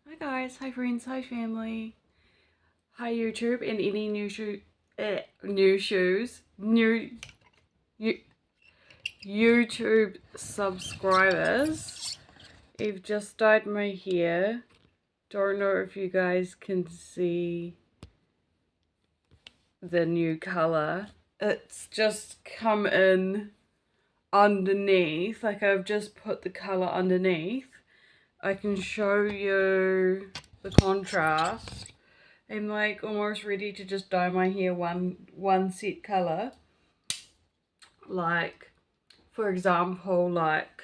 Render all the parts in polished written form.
Hi guys, hi friends, hi family, hi YouTube and any new YouTube subscribers. I've just dyed my hair. Don't know if you guys can see the new color. It's just come in underneath, like I've just put the color underneath. I can show you the contrast. I'm like almost ready to just dye my hair one set color. Like, for example, like,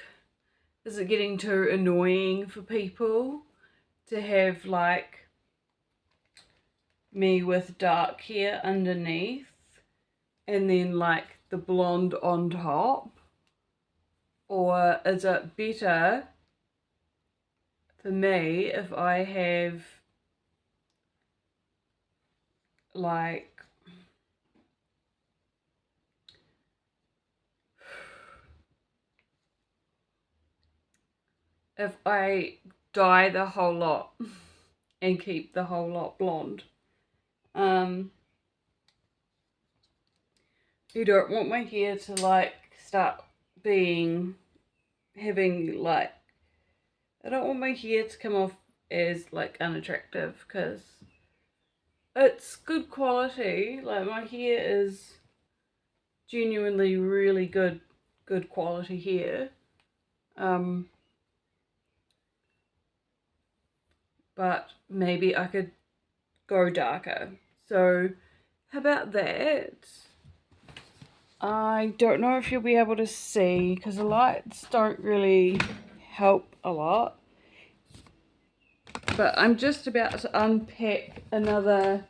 is it getting too annoying for people to have like me with dark hair underneath and then like the blonde on top? Or is it better for me if I have like if I dye the whole lot and keep the whole lot blonde? You don't want my hair to like start having like, I don't want my hair to come off as like unattractive, because it's good quality. Like, my hair is genuinely really good quality hair. But maybe I could go darker. So how about that? I don't know if you'll be able to see because the lights don't really help a lot. But I'm just about to unpack another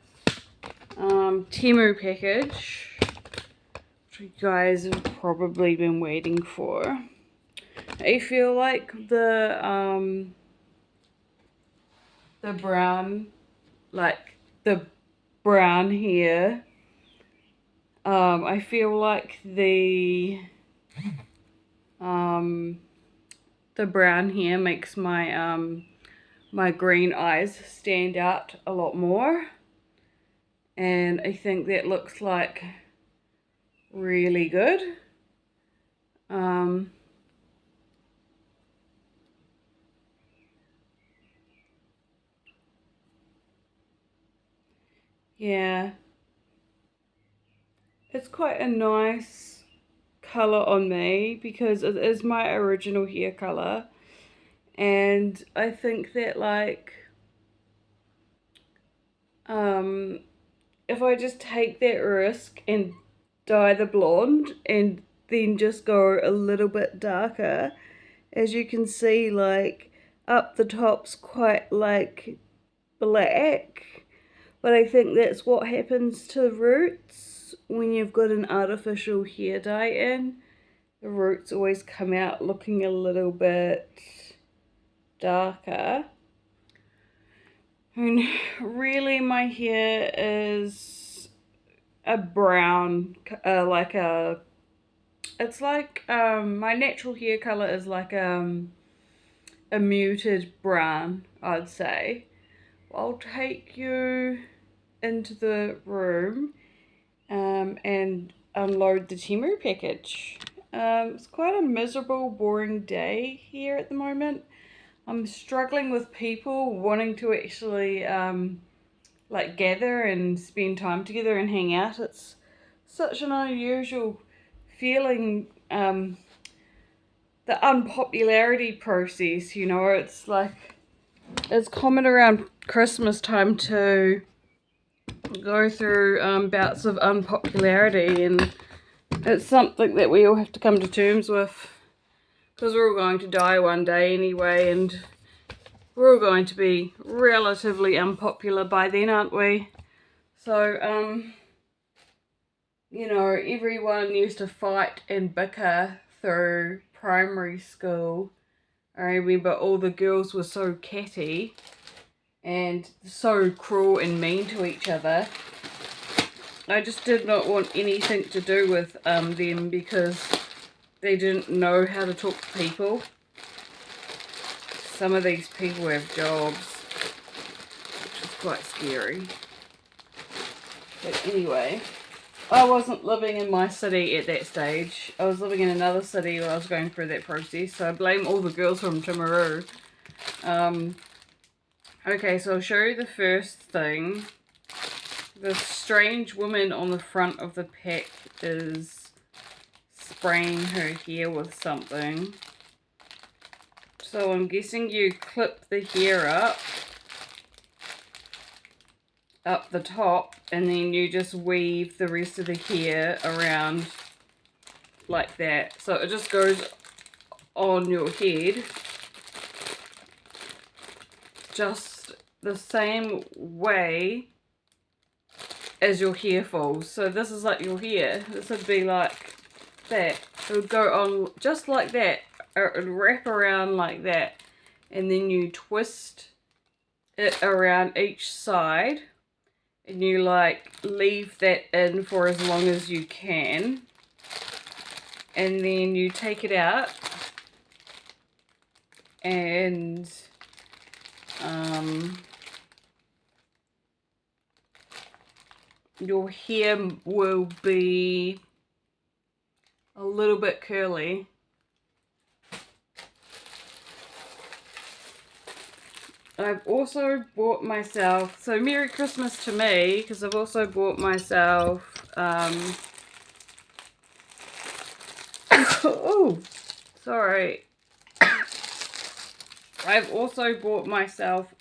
Temu package, which you guys have probably been waiting for. I feel like the brown, like the brown hair, I feel like the brown hair makes my my green eyes stand out a lot more, and I think that looks like really good. Yeah, it's quite a nice color on me because it is my original hair color, and I think that like if I just take that risk and dye the blonde and then just go a little bit darker, as you can see, like up the top's quite like black, but I think that's what happens to roots when you've got an artificial hair dye in. The roots always come out looking a little bit darker. And really my hair is a brown, it's like, my natural hair color is like a muted brown, I'd say. I'll take you into the room and unload the Temu package. It's quite a miserable, boring day here at the moment. I'm struggling with people wanting to actually like gather and spend time together and hang out. It's such an unusual feeling, the unpopularity process, you know. It's like, it's common around Christmas time to go through bouts of unpopularity, and it's something that we all have to come to terms with, because we're all going to die one day anyway, and we're all going to be relatively unpopular by then, aren't we? So, you know, everyone used to fight and bicker through primary school. I remember all the girls were so catty and so cruel and mean to each other. I just did not want anything to do with them, because they didn't know how to talk to people. Some of these people have jobs. quite scary. But anyway, I wasn't living in my city at that stage. I was living in another city where I was going through that process, so I blame all the girls from Timaru. Okay, so I'll show you the first thing. The strange woman on the front of the pack is spraying her hair with something. So I'm guessing you clip the hair up the top, and then you just weave the rest of the hair around like that. So it just goes on your head just the same way as your hair falls. So this is like your hair. This would be like that. It would go on just like that. It would wrap around like that. And then you twist it around each side. And you like leave that in for as long as you can. And then you take it out. And your hair will be a little bit curly. I've also bought myself, so Merry Christmas to me, because I've also bought myself, oh, sorry. I've also bought myself,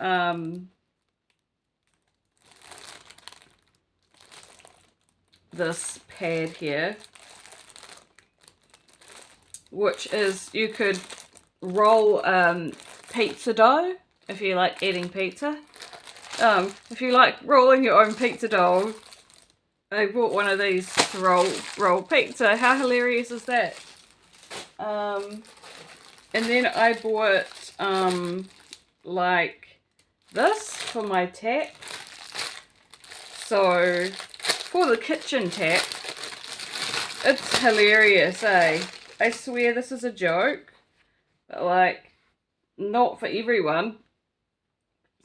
this pad here, which is, you could roll pizza dough if you like eating pizza. If you like rolling your own pizza dough, I bought one of these to roll pizza. How hilarious is that? And then I bought like this for my tap. So for the kitchen tap, it's hilarious, eh? I swear this is a joke, but like, not for everyone.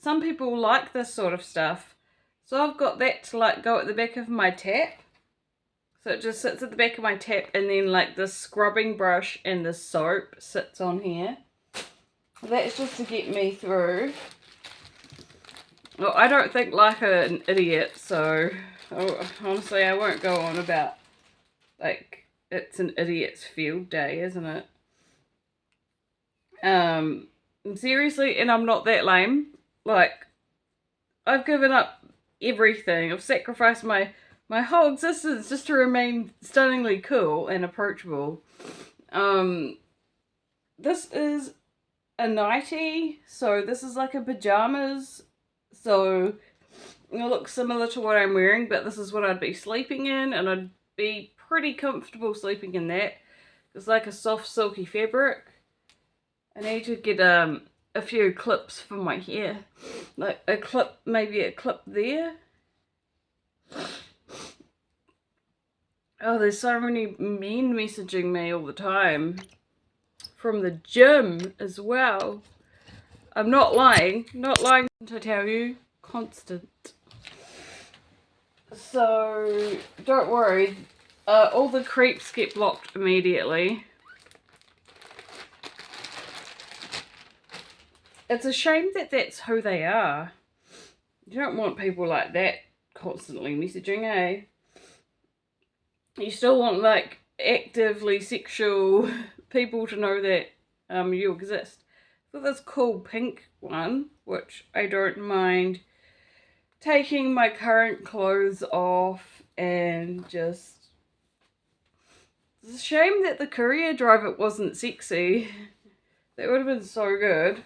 Some people like this sort of stuff. So I've got that to like go at the back of my tap. So it just sits at the back of my tap, and then like the scrubbing brush and the soap sits on here. That's just to get me through. Well, I don't think like an idiot, so honestly I won't go on about like it's an idiot's field day, isn't it? Seriously, and I'm not that lame. Like, I've given up everything. I've sacrificed my whole existence just to remain stunningly cool and approachable. This is a nightie, so this is like a pajamas, so it looks similar to what I'm wearing, but this is what I'd be sleeping in, and I'd be pretty comfortable sleeping in that. It's like a soft silky fabric. I need to get a few clips for my hair, like a clip, maybe a clip there. Oh, there's so many men messaging me all the time from the gym as well. I'm not lying to tell you, constant. So don't worry, all the creeps get blocked immediately. It's a shame that that's who they are. You don't want people like that constantly messaging, eh? You still want like actively sexual people to know that you exist. Got this cool pink one, which I don't mind taking my current clothes off and just... It's a shame that the courier driver wasn't sexy. That would have been so good.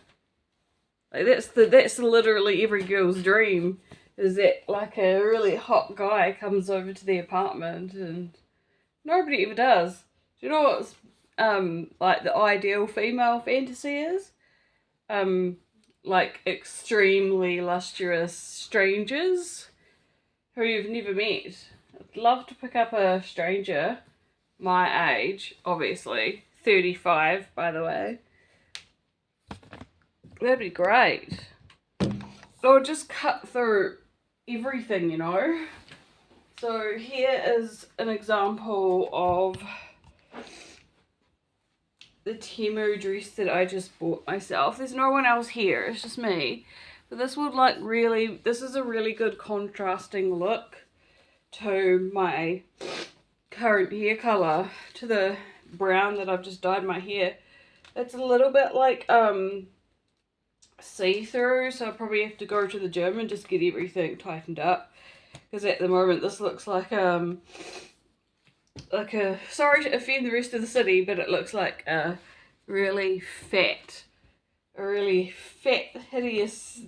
Like that's literally every girl's dream, is that like a really hot guy comes over to the apartment, and nobody ever does. Do you know what's like the ideal female fantasy is? Like extremely lustrous strangers who you've never met. I'd love to pick up a stranger my age, obviously 35 by the way. That'd be great. or just cut through everything, you know. So here is an example of the Temu dress that I just bought myself. There's no one else here, it's just me. But this would like really, this is a really good contrasting look to my current hair colour, to the brown that I've just dyed my hair. It's a little bit like see-through, so I'll probably have to go to the gym and just get everything tightened up, because at the moment this looks like a, sorry to offend the rest of the city, but it looks like a really fat, hideous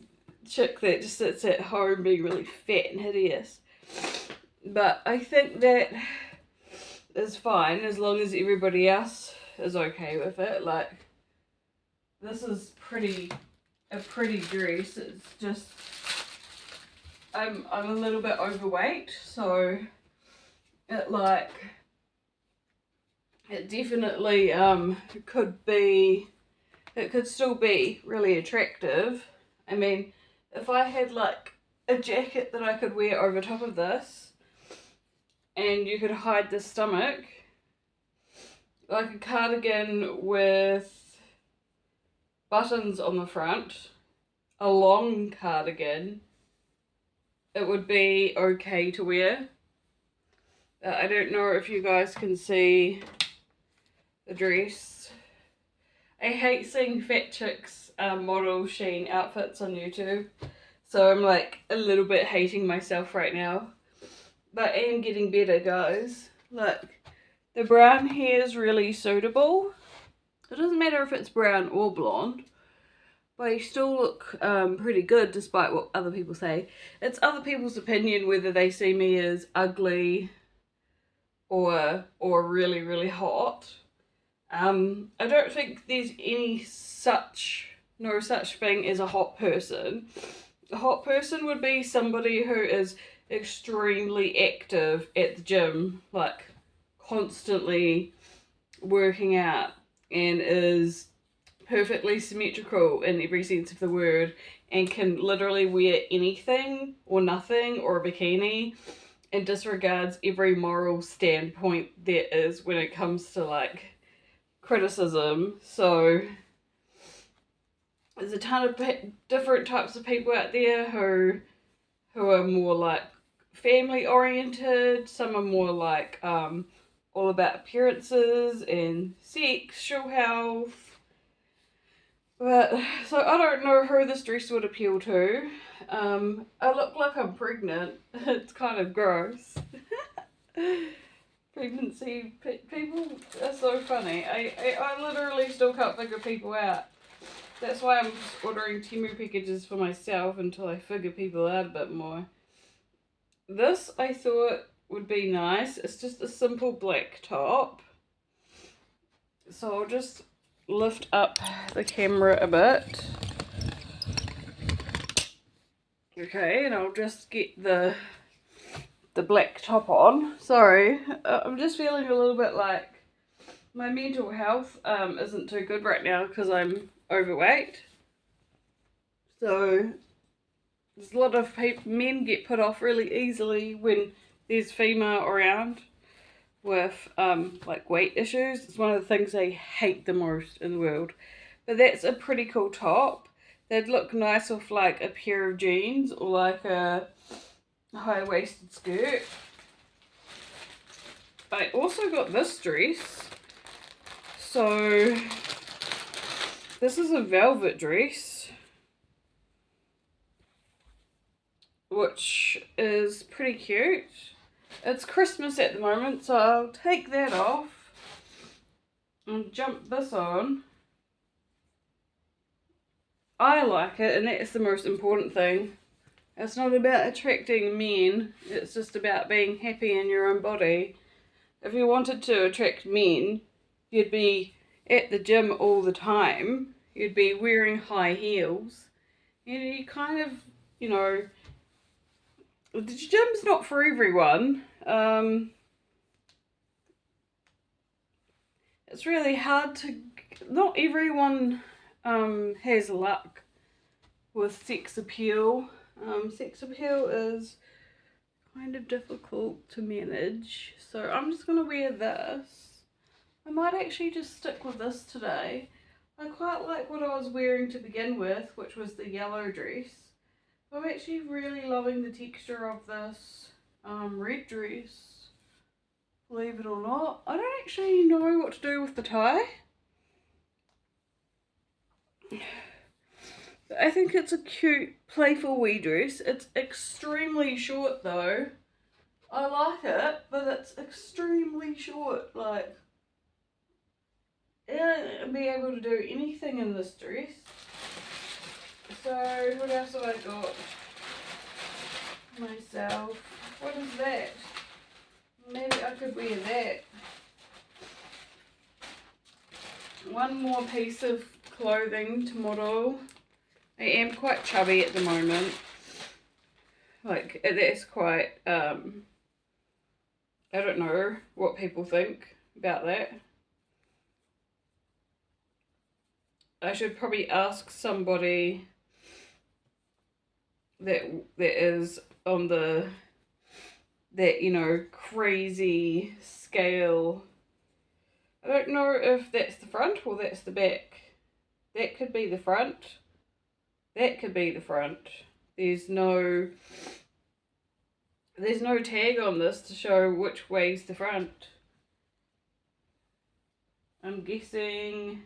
chick that just sits at home being really fat and hideous. But I think that is fine as long as everybody else is okay with it. Like, this is a pretty dress. It's just I'm a little bit overweight, so it definitely could still be really attractive. I mean, if I had like a jacket that I could wear over top of this and you could hide the stomach, like a cardigan with buttons on the front, a long cardigan, it would be okay to wear. I don't know if you guys can see the dress. I hate seeing fat chicks model Shein outfits on YouTube, so I'm like a little bit hating myself right now. But I am getting better, guys. Look, the brown hair is really suitable. It doesn't matter if it's brown or blonde, but you still look pretty good despite what other people say. It's other people's opinion whether they see me as ugly or really, really hot. I don't think there's no such thing as a hot person. A hot person would be somebody who is extremely active at the gym, like constantly working out, and is perfectly symmetrical in every sense of the word, and can literally wear anything or nothing or a bikini and disregards every moral standpoint there is when it comes to like criticism. So there's a ton of different types of people out there who are more like family oriented. Some are more like all about appearances and sexual health. But so I don't know who this dress would appeal to. I look like I'm pregnant. It's kind of gross. Pregnancy people are so funny. I literally still can't figure people out. That's why I'm just ordering Temu packages for myself until I figure people out a bit more. This I thought would be nice. It's just a simple black top. So I'll just lift up the camera a bit. Okay, and I'll just get the black top on. Sorry, I'm just feeling a little bit like my mental health isn't too good right now because I'm overweight. So there's a lot of men get put off really easily when there's female around with like weight issues. It's one of the things I hate the most in the world. But that's a pretty cool top. They'd look nice with like a pair of jeans or like a high-waisted skirt. I also got this dress. So this is a velvet dress, which is pretty cute. It's Christmas at the moment, so I'll take that off and jump this on. I like it, and that's the most important thing. It's not about attracting men, it's just about being happy in your own body. If you wanted to attract men, you'd be at the gym all the time, you'd be wearing high heels, and you kind of, you know, the gym's not for everyone. It's really hard to, not everyone has luck with sex appeal. Sex appeal is kind of difficult to manage, so I'm just going to wear this. I might actually just stick with this today. I quite like what I was wearing to begin with, which was the yellow dress. I'm actually really loving the texture of this red dress, believe it or not. I don't actually know what to do with the tie. I think it's a cute, playful wee dress. It's extremely short though. I like it, but it's extremely short. Like, I don't be able to do anything in this dress. So, what else have I got? Myself. What is that? Maybe I could wear that. One more piece of clothing to model. I am quite chubby at the moment. Like, that's quite, I don't know what people think about that. I should probably ask somebody that is on that, you know, crazy scale. I don't know if that's the front or that's the back. That could be the front. That could be the front. There's no tag on this to show which way's the front. I'm guessing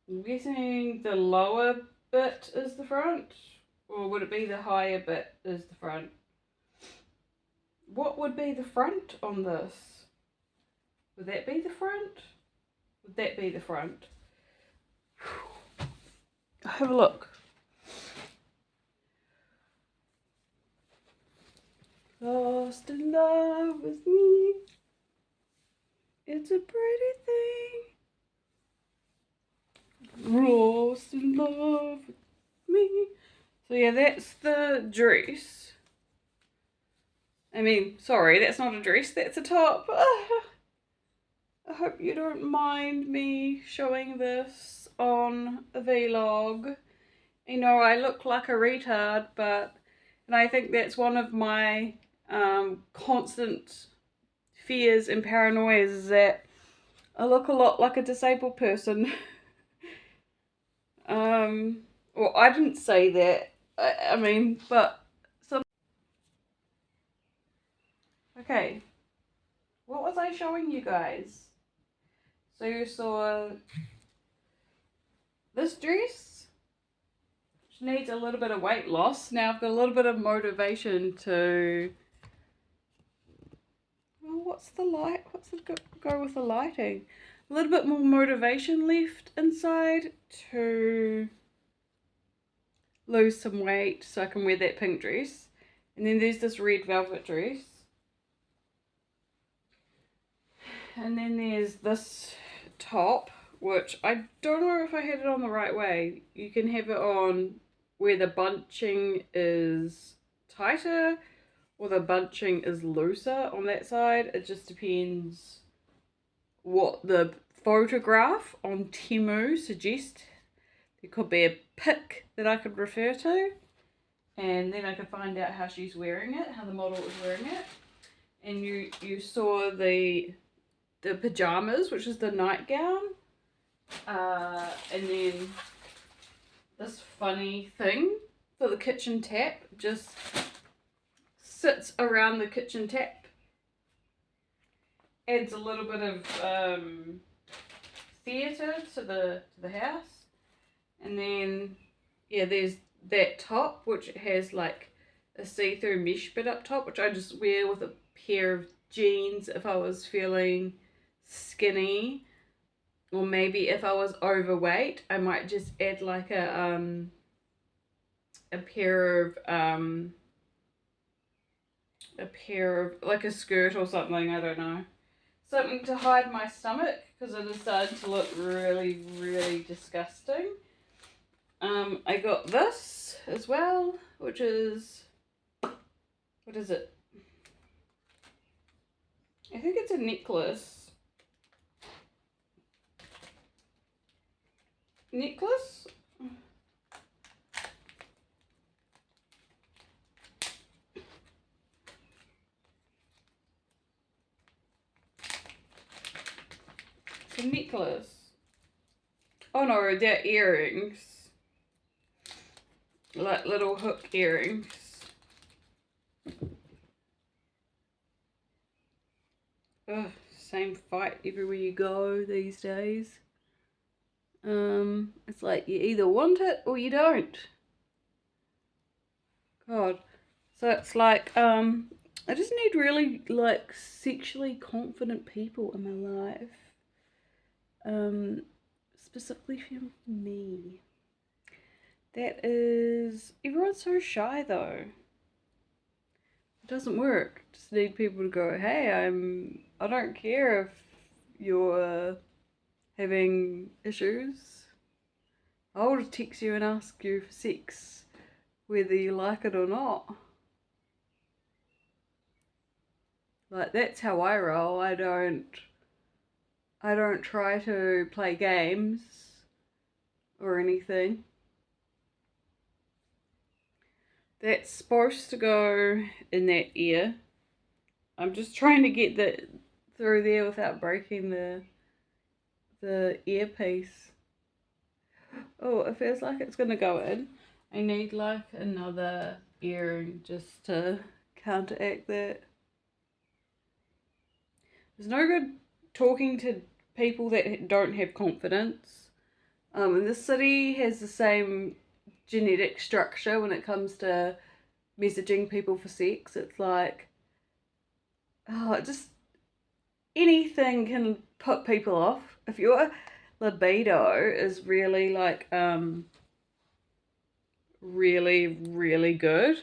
the lower bit is the front, or would it be the higher bit is the front? What would be the front on this? Would that be the front? Would that be the front? Have a look. Lost in love with me. It's a pretty thing. Lost in love with me. So yeah, that's the dress. I mean, sorry, that's not a dress, that's a top. I hope you don't mind me showing this on a vlog. You know, I look like a retard, and I think that's one of my constant fears and paranoias, is that I look a lot like a disabled person. Well, I didn't say that. I mean, but some. Okay, what was I showing you guys? So you saw this dress, which needs a little bit of weight loss. Now I've got a little bit of motivation to. Well, what's the light? What's the go with the lighting? A little bit more motivation left inside to lose some weight so I can wear that pink dress. And then there's this red velvet dress. And then there's this top, which I don't know if I had it on the right way. You can have it on where the bunching is tighter or the bunching is looser on that side. It just depends what the photograph on Temu suggests. There could be a pic that I could refer to, and then I could find out how she's wearing it, how the model is wearing it. And you saw the pajamas, which is the nightgown, and then this funny thing for the kitchen tap just sits around the kitchen tap. Adds a little bit of theatre to the house. And then yeah, there's that top, which has like a see-through mesh bit up top, which I just wear with a pair of jeans if I was feeling skinny, or maybe if I was overweight I might just add like a pair of like a skirt or something, I don't know, something to hide my stomach, because it is starting to look really, really disgusting. I got this as well, which is, what is it? I think it's a necklace. necklace. Oh no, they're earrings. Like little hook earrings. Ugh, same fight everywhere you go these days. It's like you either want it or you don't. God. So it's like, I just need really, like, sexually confident people in my life. Specifically for me. That is, everyone's so shy though. It doesn't work. Just need people to go, hey, I don't care if you're having issues. I'll just text you and ask you for sex, whether you like it or not. Like, that's how I roll. I don't try to play games or anything. That's supposed to go in that ear. I'm just trying to get that through there without breaking the earpiece. Oh, it feels like it's gonna go in. I need like another earring just to counteract that. There's no good talking to people that don't have confidence. And this city has the same genetic structure when it comes to messaging people for sex. It's like, oh, just anything can put people off. If your libido is really like, really, really good,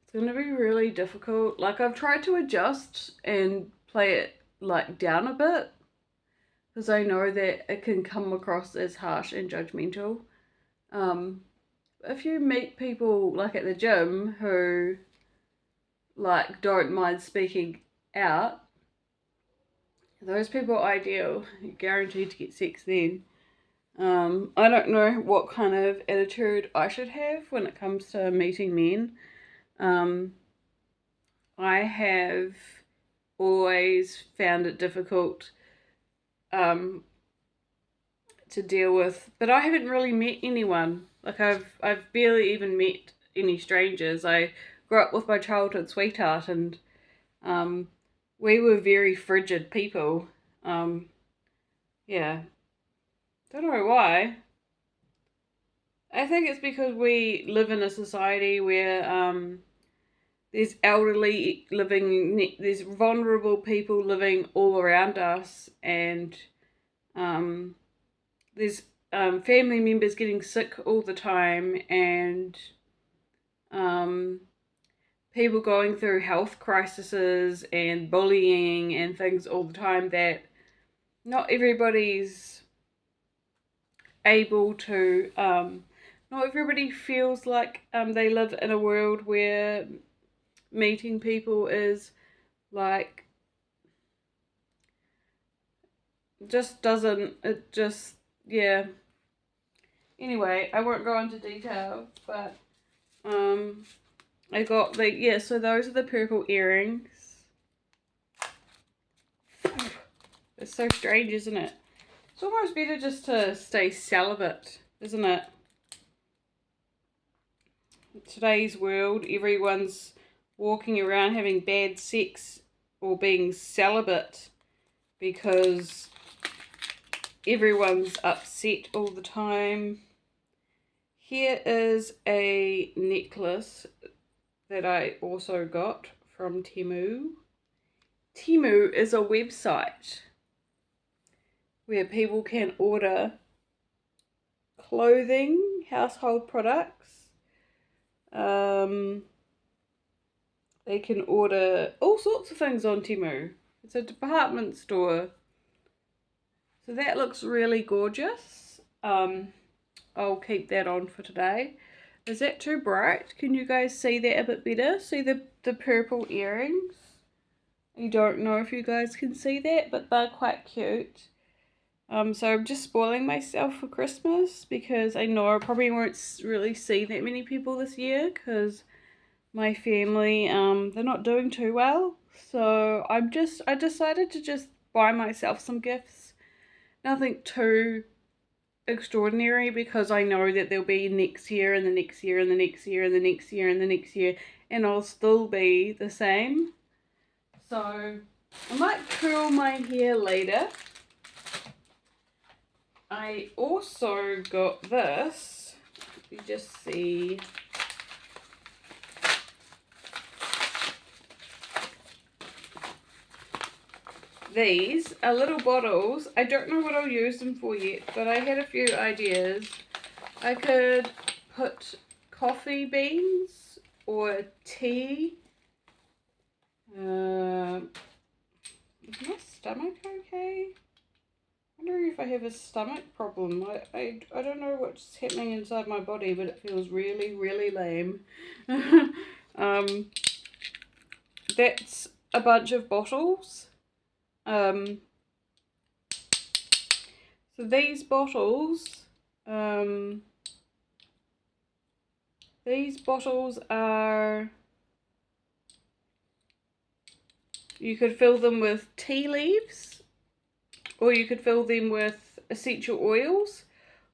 it's going to be really difficult. Like, I've tried to adjust and play it like down a bit because I know that it can come across as harsh and judgmental. If you meet people like at the gym who like don't mind speaking out, those people are ideal. You're guaranteed to get sex then. I don't know what kind of attitude I should have when it comes to meeting men. I have always found it difficult to deal with, but I haven't really met anyone. Like, I've barely even met any strangers. I grew up with my childhood sweetheart, and we were very frigid people. Yeah, don't know why. I think it's because we live in a society where there's elderly living, there's vulnerable people living all around us, and there's family members getting sick all the time, and people going through health crises and bullying and things all the time, that not everybody's able to, not everybody feels like they live in a world where meeting people is like, just doesn't, it just, yeah. Anyway, I won't go into detail, but I got the, yeah, so those are the purple earrings. It's so strange, isn't it? It's almost better just to stay celibate, isn't it? In today's world, everyone's walking around having bad sex or being celibate because everyone's upset all the time. Here is a necklace that I also got from Temu. Temu is a website where people can order clothing, household products. They can order all sorts of things on Temu. It's a department store. So that looks really gorgeous. I'll keep that on for today. Is that too bright? Can you guys see that a bit better? See the purple earrings? I don't know if you guys can see that, but they're quite cute. So I'm just spoiling myself for Christmas because I know I probably won't really see that many people this year because my family, they're not doing too well. So I decided to just buy myself some gifts. Nothing too extraordinary, because I know that there'll be next year and the next year and the next year and the next year and the next year, and I'll still be the same. So I might curl my hair later. I also got this. You just see. These are little bottles. I don't know what I'll use them for yet, but I had a few ideas. I could put coffee beans or tea. Is my stomach okay? I wonder if I have a stomach problem. I don't know what's happening inside my body, but it feels really, really lame. That's a bunch of bottles. So these bottles are, you could fill them with tea leaves, or you could fill them with essential oils,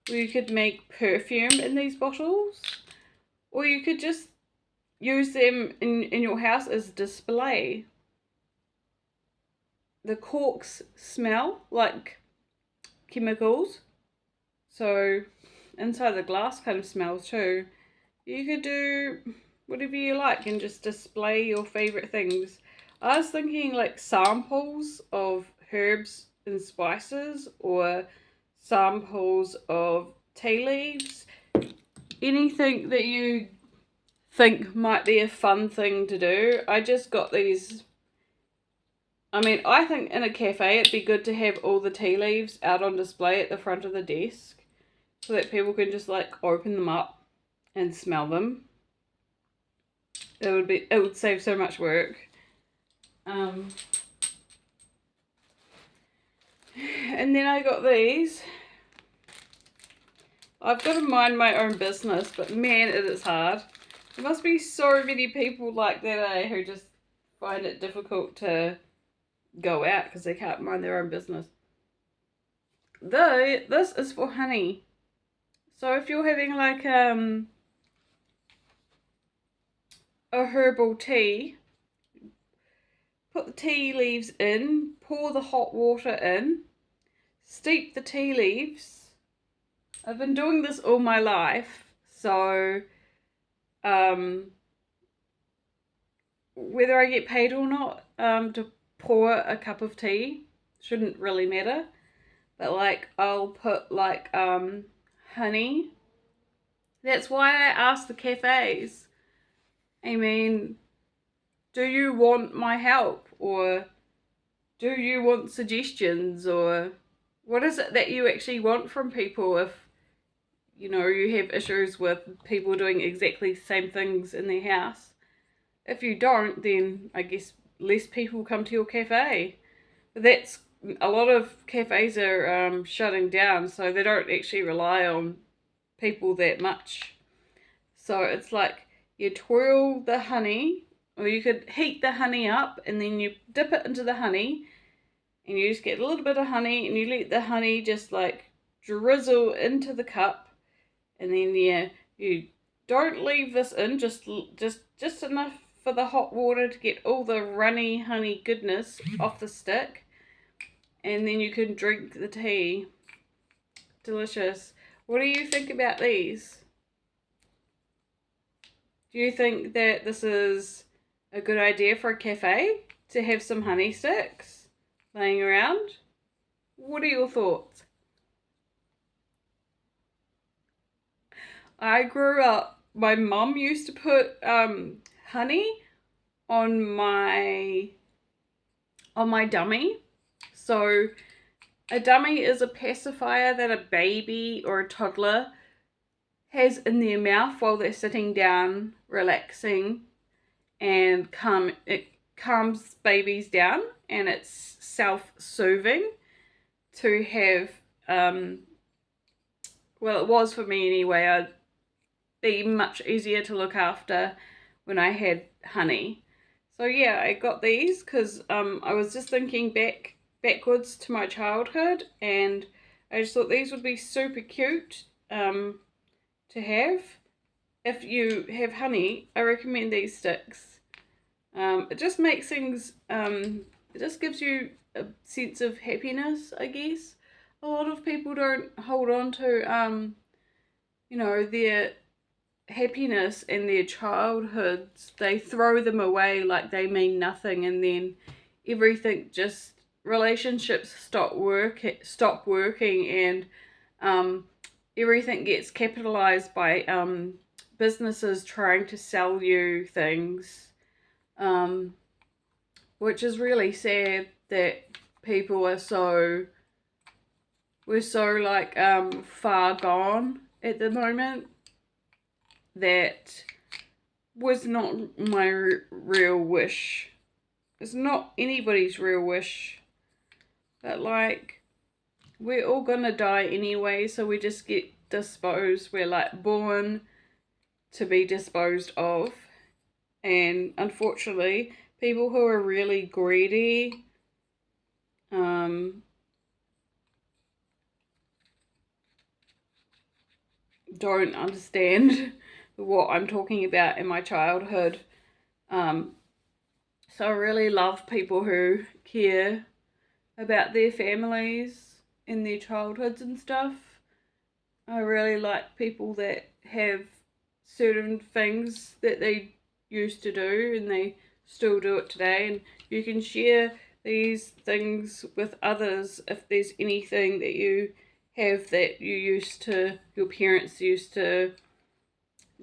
or you could make perfume in these bottles, or you could just use them in your house as display. The corks smell like chemicals, so inside the glass kind of smells too. You could do whatever you like and just display your favorite things. I was thinking like samples of herbs and spices, or samples of tea leaves, anything that you think might be a fun thing to do. I just got these. I mean, I think in a cafe it'd be good to have all the tea leaves out on display at the front of the desk, so that people can just like open them up and smell them. It would save so much work. And then I got these. I've got to mind my own business, but man, it is hard. There must be so many people like that, who just find it difficult to go out because they can't mind their own business. Though, this is for honey. So if you're having like a herbal tea, put the tea leaves in, pour the hot water in, steep the tea leaves. I've been doing this all my life, so whether I get paid or not to pour a cup of tea shouldn't really matter. But like, I'll put like honey. That's why I asked the cafes, I mean, do you want my help, or do you want suggestions, or what is it that you actually want from people? If you know you have issues with people doing exactly the same things in their house. If you don't, then I guess less people come to your cafe. But that's, a lot of cafes are shutting down, so they don't actually rely on people that much. So it's like you twirl the honey, or you could heat the honey up and then you dip it into the honey, and you just get a little bit of honey, and you let the honey just like drizzle into the cup. And then you don't leave this in, just enough for the hot water to get all the runny honey goodness off the stick. And then you can drink the tea. Delicious. What do you think about these? Do you think that this is a good idea for a cafe, to have some honey sticks laying around? What are your thoughts? I grew up, my mum used to put honey on my dummy. So a dummy is a pacifier that a baby or a toddler has in their mouth while they're sitting down relaxing, and it calms babies down, and it's self-soothing to have, well, it was for me anyway. I'd be much easier to look after when I had honey. So yeah, I got these because I was just thinking back backwards to my childhood, and I just thought these would be super cute to have. If you have honey, I recommend these sticks. It just makes things, it just gives you a sense of happiness, I guess. A lot of people don't hold on to, you know, their happiness in their childhoods. They throw them away like they mean nothing, and then everything just, relationships stop working, and everything gets capitalized by businesses trying to sell you things, which is really sad that people are we're so like far gone at the moment. That was not my real wish. It's not anybody's real wish, but like, we're all gonna die anyway, so we just get disposed. We're like born to be disposed of, and unfortunately people who are really greedy don't understand what I'm talking about in my childhood. So I really love people who care about their families in their childhoods and stuff. I really like people that have certain things that they used to do and they still do it today, and you can share these things with others if there's anything that you have that your parents used to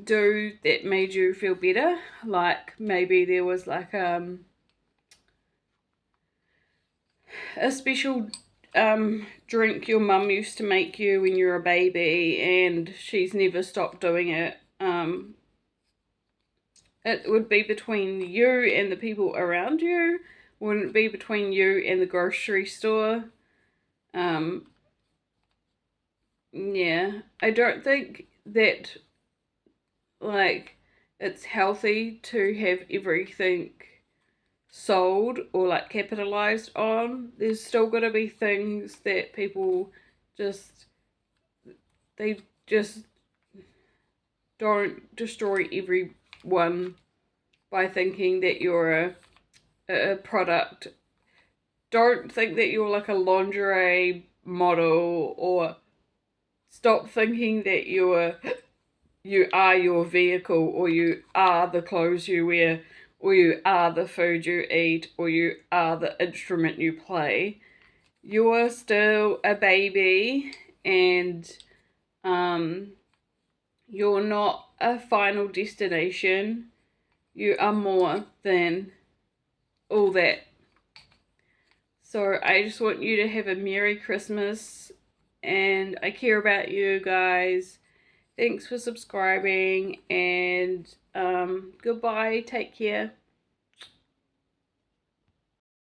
do that made you feel better. Like maybe there was like a special drink your mum used to make you when you were a baby and she's never stopped doing it. It would be between you and the people around you. Wouldn't be between you and the grocery store. Yeah, I don't think that like it's healthy to have everything sold or like capitalized on. There's still got to be things that people just, they just don't destroy everyone by thinking that you're a product. Don't think that you're like a lingerie model, or stop thinking that you are your vehicle, or you are the clothes you wear, or you are the food you eat, or you are the instrument you play. You're still a baby, and you're not a final destination. You are more than all that. So I just want you to have a Merry Christmas, and I care about you guys. Thanks for subscribing, and goodbye. Take care.